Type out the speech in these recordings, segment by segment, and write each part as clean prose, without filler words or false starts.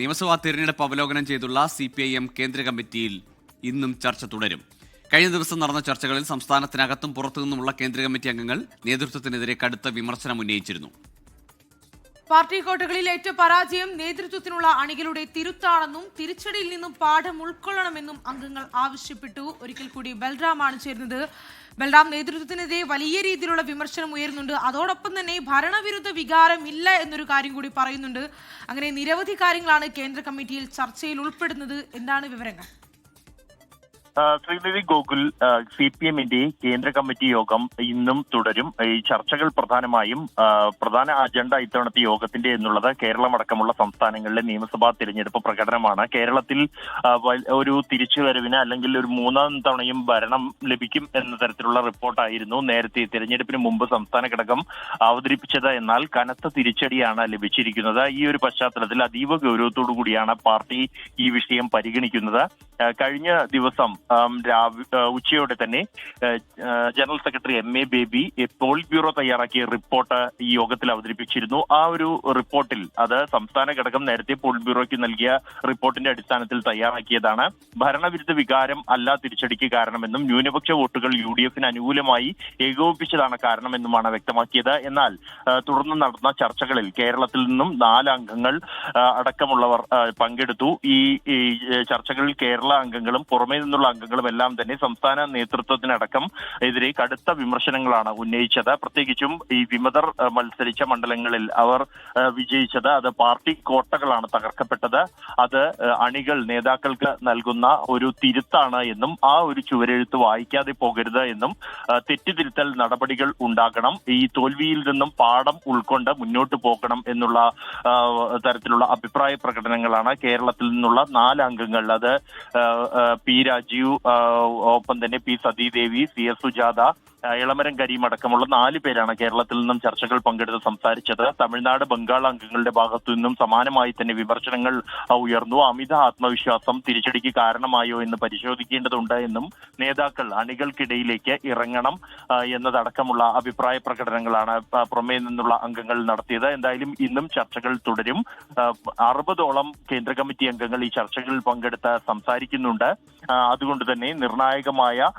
നിയമസഭാ തെരഞ്ഞെടുപ്പ് അവലോകനം ചെയ്തുള്ള CPIM കേന്ദ്ര കമ്മിറ്റിയിൽ ഇന്നും ചർച്ച തുടരും. കഴിഞ്ഞ ദിവസം നടന്ന ചർച്ചകളിൽ സംസ്ഥാനത്തിനകത്തും പുറത്തുനിന്നുമുള്ള കേന്ദ്ര കമ്മിറ്റി അംഗങ്ങൾ നേതൃത്വത്തിനെതിരെ കടുത്ത വിമർശനം ഉന്നയിച്ചിരുന്നു. പാർട്ടി കോട്ടകളിൽ ഏറ്റ പരാജയം നേതൃത്വത്തിനുള്ള അണികളുടെ തിരുത്താണെന്നും തിരിച്ചടിയിൽ നിന്നും പാഠം ഉൾക്കൊള്ളണമെന്നും അംഗങ്ങൾ ആവശ്യപ്പെട്ടു. ഒരിക്കൽ കൂടി ബൽറാമാണ് ചേരുന്നത്. ബൽറാം, നേതൃത്വത്തിനെതിരെ വലിയ രീതിയിലുള്ള വിമർശനം ഉയരുന്നുണ്ട്. അതോടൊപ്പം തന്നെ ഭരണവിരുദ്ധ വികാരം ഇല്ല എന്നൊരു കാര്യം കൂടി പറയുന്നുണ്ട്. അങ്ങനെ നിരവധി കാര്യങ്ങളാണ് കേന്ദ്ര കമ്മിറ്റിയിൽ ചർച്ചയിൽ ഉൾപ്പെടുന്നത്. എന്താണ് വിവരങ്ങൾ? ശ്രീദേവി ഗോകുൽ, CPMന്റെ കേന്ദ്ര കമ്മിറ്റി യോഗം ഇന്നും തുടരും. ഈ ചർച്ചകൾ പ്രധാനമായും പ്രധാന അജണ്ട ഇത്തവണത്തെ യോഗത്തിന്റെ എന്നുള്ളത് കേരളമടക്കമുള്ള സംസ്ഥാനങ്ങളിലെ നിയമസഭാ തിരഞ്ഞെടുപ്പ് പ്രകടനമാണ്. കേരളത്തിൽ ഒരു തിരിച്ചുവരവിന് അല്ലെങ്കിൽ ഒരു മൂന്നാം തവണയും ഭരണം ലഭിക്കും എന്ന തരത്തിലുള്ള റിപ്പോർട്ടായിരുന്നു നേരത്തെ തിരഞ്ഞെടുപ്പിന് മുമ്പ് സംസ്ഥാന ഘടകം അവതരിപ്പിച്ചത്. എന്നാൽ കനത്ത തിരിച്ചടിയാണ് ലഭിച്ചിരിക്കുന്നത്. ഈ ഒരു പശ്ചാത്തലത്തിൽ അതീവ ഗൗരവത്തോടു കൂടിയാണ് പാർട്ടി ഈ വിഷയം പരിഗണിക്കുന്നത്. കഴിഞ്ഞ ദിവസം ഉച്ചയോടെ തന്നെ general secretary MA baby polit bureau തയ്യാറാക്കിയ റിപ്പോർട്ട് ഈ യോഗത്തിൽ അവതരിപ്പിച്ചിരുന്നു. ആ ഒരു റിപ്പോർട്ടിൽ അത് സംസ്ഥാന ഘടകം നേരത്തെ പോളിറ്റ് ബ്യൂറോയ്ക്ക് നൽകിയ റിപ്പോർട്ടിന്റെ അടിസ്ഥാനത്തിൽ തയ്യാറാക്കിയതാണ്. ഭരണവിരുദ്ധ വികാരം അല്ല തിരിച്ചടിക്ക് കാരണമെന്നും ന്യൂനപക്ഷ വോട്ടുകൾ UDFന് അനുകൂലമായി ഏകോപിപ്പിച്ചതാണ് കാരണമെന്നുമാണ് വ്യക്തമാക്കിയത്. എന്നാൽ തുടർന്ന് നടന്ന ചർച്ചകളിൽ കേരളത്തിൽ നിന്നും 4 അംഗങ്ങൾ അടക്കമുള്ളവർ പങ്കെടുത്തു. ഈ ചർച്ചകളിൽ കേരള അംഗങ്ങളും പുറമേ നിന്നുള്ള അംഗങ്ങളും എല്ലാം തന്നെ സംസ്ഥാന നേതൃത്വത്തിനടക്കം എതിരെ കടുത്ത വിമർശനങ്ങളാണ് ഉന്നയിച്ചത്. പ്രത്യേകിച്ചും ഈ വിമതർ മത്സരിച്ച മണ്ഡലങ്ങളിൽ അവർ വിജയിച്ചത് അത് പാർട്ടി കോട്ടകളാണ് തകർക്കപ്പെട്ടത്. അത് അണികൾ നേതാക്കൾക്ക് നൽകുന്ന ഒരു തിരുത്താണ് എന്നും ആ ഒരു ചുവരെഴുത്ത് വായിക്കാതെ പോകരുത് എന്നും തെറ്റുതിരുത്തൽ നടപടികൾ ഉണ്ടാകണം, ഈ തോൽവിയിൽ നിന്നും പാഠം ഉൾക്കൊണ്ട് മുന്നോട്ട് പോകണം എന്നുള്ള തരത്തിലുള്ള അഭിപ്രായ പ്രകടനങ്ങളാണ് കേരളത്തിൽ നിന്നുള്ള 4 അംഗങ്ങൾ. അത് P. രാജീവ്, ഒപ്പം തന്നെ P. സതീദേവി, CS സുജാത, ഇളമരം കരീം അടക്കമുള്ള 4 പേരാണ് കേരളത്തിൽ നിന്നും ചർച്ചകൾ പങ്കെടുത്ത് സംസാരിച്ചത്. തമിഴ്നാട്, ബംഗാൾ അംഗങ്ങളുടെ ഭാഗത്തു നിന്നും സമാനമായി തന്നെ വിമർശനങ്ങൾ ഉയർന്നു. അമിത ആത്മവിശ്വാസം തിരിച്ചടിക്ക് കാരണമായോ എന്ന് പരിശോധിക്കേണ്ടതുണ്ട് എന്നും നേതാക്കൾ അണികൾക്കിടയിലേക്ക് ഇറങ്ങണം എന്നതടക്കമുള്ള അഭിപ്രായ പ്രകടനങ്ങളാണ് പുറമേ നിന്നുള്ള അംഗങ്ങൾ നടത്തിയത്. എന്തായാലും ഇന്നും ചർച്ചകൾ തുടരും. 60ഓളം കേന്ദ്ര കമ്മിറ്റി അംഗങ്ങൾ ഈ ചർച്ചകളിൽ പങ്കെടുത്ത് സംസാരിക്കുന്നുണ്ട്. അതുകൊണ്ട് തന്നെ നിർണായകമായ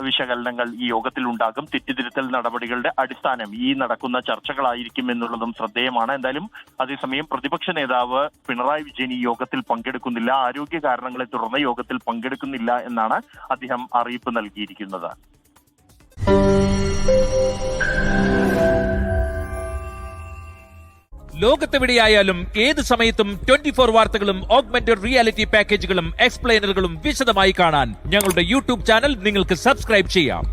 വിശകലനങ്ങൾ ഈ യോഗത്തിൽ ഉണ്ടാകും. തെറ്റിതിരുത്തൽ നടപടികളുടെ അടിസ്ഥാനം ഈ നടക്കുന്ന ചർച്ചകളായിരിക്കും എന്നുള്ളതും ശ്രദ്ധേയമാണ്. എന്തായാലും അതേസമയം പ്രതിപക്ഷ നേതാവ് പിണറായി വിജയൻ ഈ യോഗത്തിൽ പങ്കെടുക്കുന്നില്ല. ആരോഗ്യ കാരണങ്ങളെ തുടർന്ന് യോഗത്തിൽ പങ്കെടുക്കുന്നില്ല എന്നാണ് അദ്ദേഹം അറിയിപ്പ് നൽകിയിരിക്കുന്നത്. ലോകത്തെവിടെയായാലും ഏത് സമയത്തും 24 വാർത്തകളും ഓഗ്മെന്റഡ് റിയാലിറ്റി പാക്കേജുകളും എക്സ്പ്ലെയിനറുകളും വിശദമായി കാണാൻ ഞങ്ങളുടെ YouTube ചാനൽ നിങ്ങൾക്ക് സബ്സ്ക്രൈബ് ചെയ്യാം.